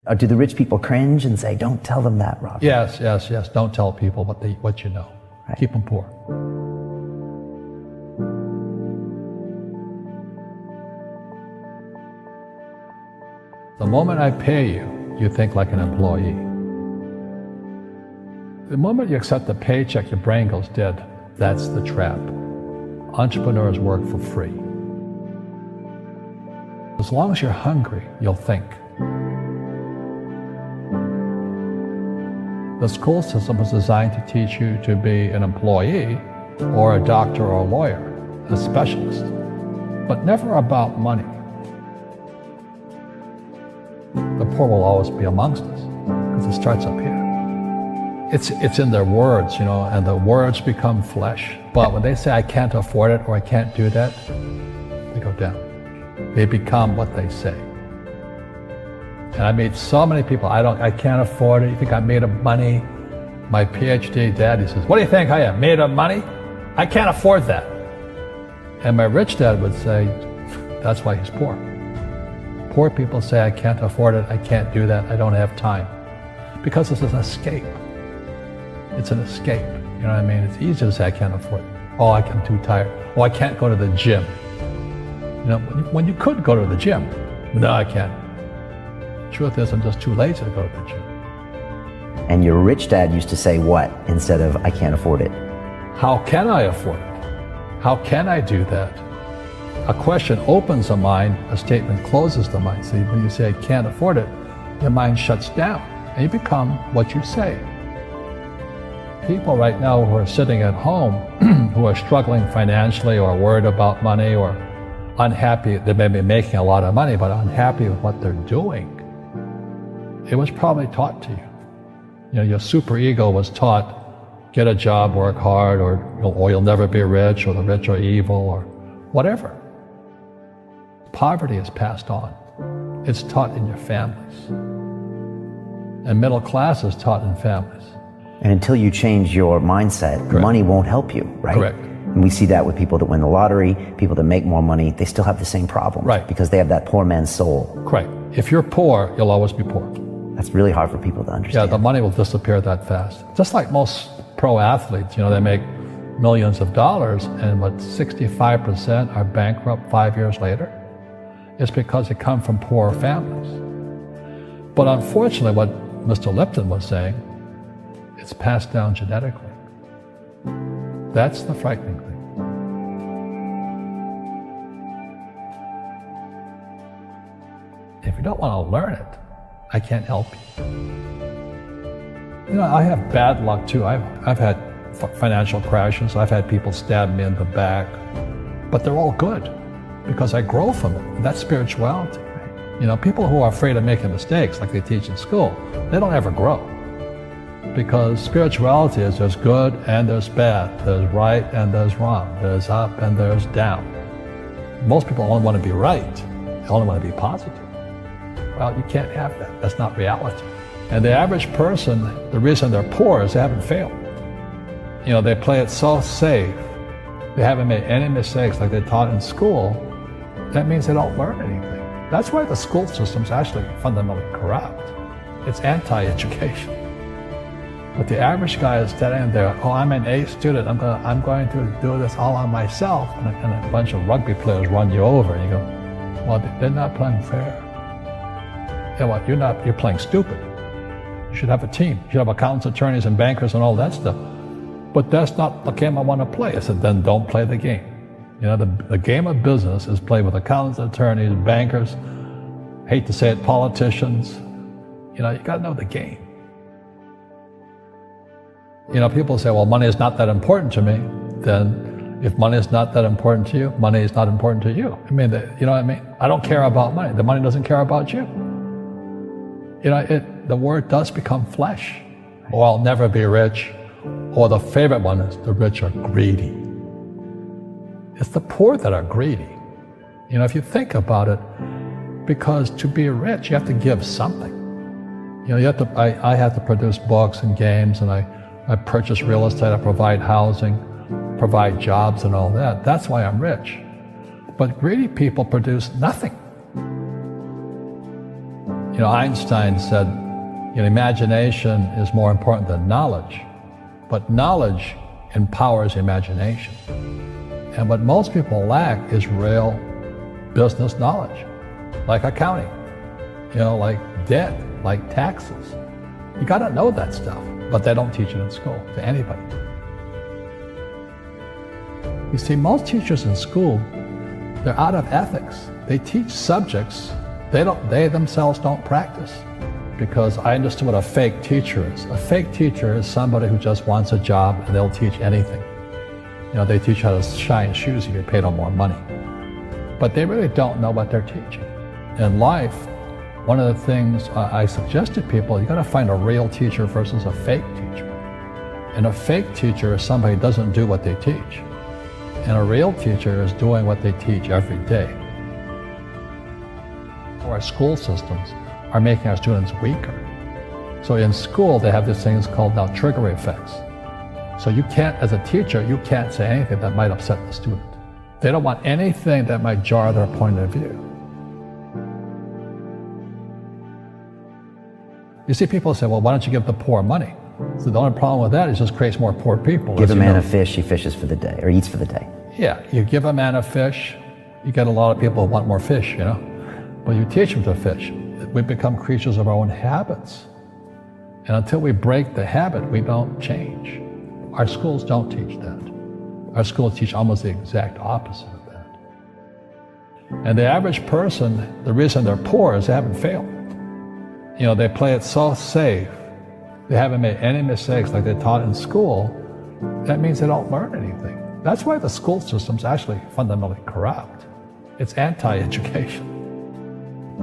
Or do the rich people cringe and say, don't tell them that, Robert? Yes. Don't tell people what you know. Right. Keep them poor. The moment I pay you, you think like an employee. The moment you accept the paycheck, your brain goes dead. That's the trap. Entrepreneurs work for free. As long as you're hungry, you'll think. The school system was designed to teach you to be an employee or a doctor or a lawyer, a specialist, but never about money. The poor will always be amongst us because it starts up here. It's in their words, and the words become flesh. But when they say, I can't afford it or I can't do that, they go down. They become what they say. And I meet so many people, I can't afford it. You think I'm made of money? My PhD dad, he says, what do you think I am, made of money? I can't afford that. And my rich dad would say, that's why he's poor. Poor people say, I can't afford it, I can't do that, I don't have time. Because it's an escape. It's an escape, you know what I mean? It's easy to say, I can't afford it. Oh, I'm too tired. Oh, I can't go to the gym. When you could go to the gym. No, I can't. Truth is, I'm just too lazy to go to the gym. And your rich dad used to say what instead of, I can't afford it? How can I afford it? How can I do that? A question opens the mind, a statement closes the mind. See, when you say, I can't afford it, your mind shuts down, and you become what you say. People right now who are sitting at home, who are struggling financially or worried about money or unhappy, they may be making a lot of money, but unhappy with what they're doing. It was probably taught to you. Your superego was taught, get a job, work hard, or you'll never be rich, or the rich are evil, or whatever. Poverty is passed on. It's taught in your families. And middle class is taught in families. And until you change your mindset, Correct. Money won't help you, right? Correct. And we see that with people that win the lottery, people that make more money, they still have the same problems. Right. Because they have that poor man's soul. Correct. If you're poor, you'll always be poor. That's really hard for people to understand. Yeah, the money will disappear that fast. Just like most pro athletes, they make millions of dollars, and 65% are bankrupt 5 years later. It's because they come from poor families. But unfortunately, what Mr. Lipton was saying, it's passed down genetically. That's the frightening thing. If you don't want to learn it, I can't help you. I have bad luck too. I've had financial crashes. I've had people stab me in the back, but they're all good because I grow from it. And that's spirituality. People who are afraid of making mistakes, like they teach in school, they don't ever grow. Because spirituality is there's good and there's bad, there's right and there's wrong, there's up and there's down. Most people only want to be right, they only want to be positive. Well, you can't have that, that's not reality. And the average person, the reason they're poor is they haven't failed. They play it so safe, they haven't made any mistakes like they taught in school. That means they don't learn anything. That's why the school system's actually fundamentally corrupt. It's anti-education. But the average guy is standing there, oh, I'm an A student, I'm going to do this all on myself. And a bunch of rugby players run you over, and you go, well, they're not playing fair. You're playing stupid. You should have a team. You should have accountants, attorneys, and bankers, and all that stuff. But that's not the game I want to play. I said, then don't play the game. The game of business is played with accountants, attorneys, bankers, hate to say it, politicians. You got to know the game. People say, well, money is not that important to me. Then if money is not that important to you, money is not important to you. You know what I mean? I don't care about money. The money doesn't care about you. The word does become flesh. Or I'll never be rich. Or the favorite one is the rich are greedy. It's the poor that are greedy. If you think about it, because to be rich, you have to give something. I have to produce books and games, and I purchase real estate, I provide housing, provide jobs and all that. That's why I'm rich. But greedy people produce nothing. Einstein said, imagination is more important than knowledge, but knowledge empowers imagination. And what most people lack is real business knowledge, like accounting, like debt, like taxes. You got to know that stuff, but they don't teach it in school to anybody. You see, most teachers in school, they're out of ethics. They teach subjects they themselves don't practice. Because I understood what a fake teacher is. A fake teacher is somebody who just wants a job and they'll teach anything. They teach how to shine shoes if you pay them more money. But they really don't know what they're teaching. In life, one of the things I suggest to people, you got to find a real teacher versus a fake teacher. And a fake teacher is somebody who doesn't do what they teach. And a real teacher is doing what they teach every day. Our school systems are making our students weaker. So in school, they have these things called now trigger effects. So you can't, as a teacher, you can't say anything that might upset the student. They don't want anything that might jar their point of view. You see people say, well, why don't you give the poor money? So the only problem with that is it just creates more poor people. Give a man a fish, he fishes for the day, or eats for the day. Yeah, you give a man a fish, you get a lot of people who want more fish, But you teach them to fish. We become creatures of our own habits. And until we break the habit, we don't change. Our schools don't teach that. Our schools teach almost the exact opposite of that. And the average person, the reason they're poor is they haven't failed. They play it so safe. They haven't made any mistakes like they taught in school. That means they don't learn anything. That's why the school system's actually fundamentally corrupt. It's anti-education.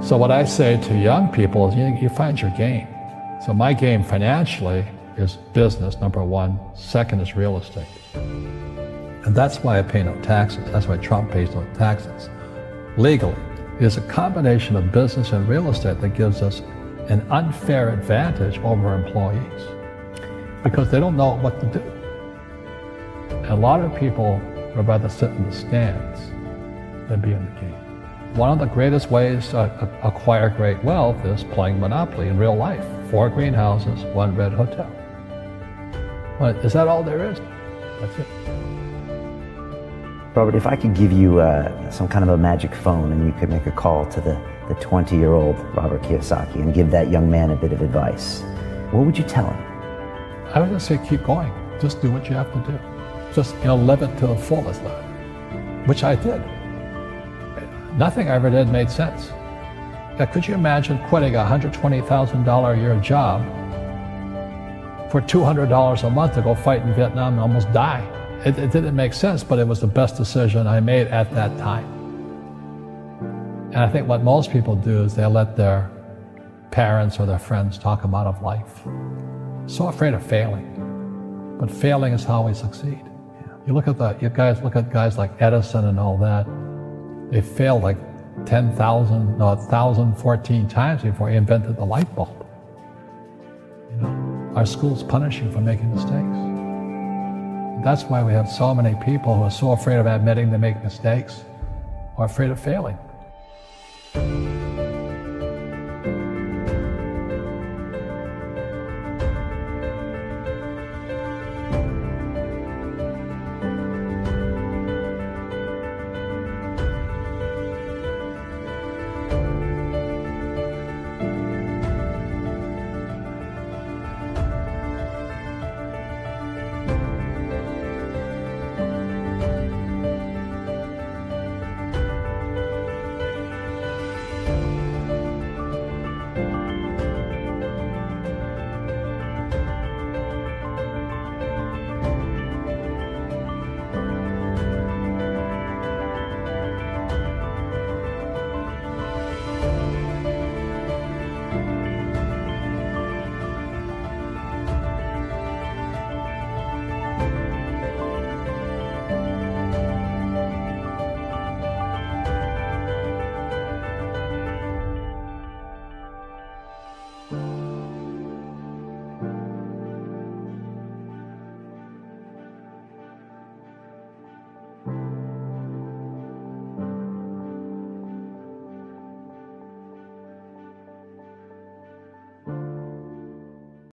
So what I say to young people is you find your game. So my game financially is business, number one. Second is real estate. And that's why I pay no taxes. That's why Trump pays no taxes. Legally, it is a combination of business and real estate that gives us an unfair advantage over employees because they don't know what to do. And a lot of people would rather sit in the stands than be in the game. One of the greatest ways to acquire great wealth is playing Monopoly in real life. 4 greenhouses, 1 red hotel. But is that all there is? That's it. Robert, if I could give you some kind of a magic phone and you could make a call to the 20-year-old Robert Kiyosaki and give that young man a bit of advice, what would you tell him? I would just say keep going. Just do what you have to do. Just live it to the fullest, which I did. Nothing I ever did made sense. Now, could you imagine quitting a $120,000 a year job for $200 a month to go fight in Vietnam and almost die? It didn't make sense, but it was the best decision I made at that time. And I think what most people do is they let their parents or their friends talk them out of life. So afraid of failing. But failing is how we succeed. You look at guys like Edison and all that. They failed like 1,014 times before he invented the light bulb. Our schools punish you for making mistakes. That's why we have so many people who are so afraid of admitting they make mistakes or afraid of failing.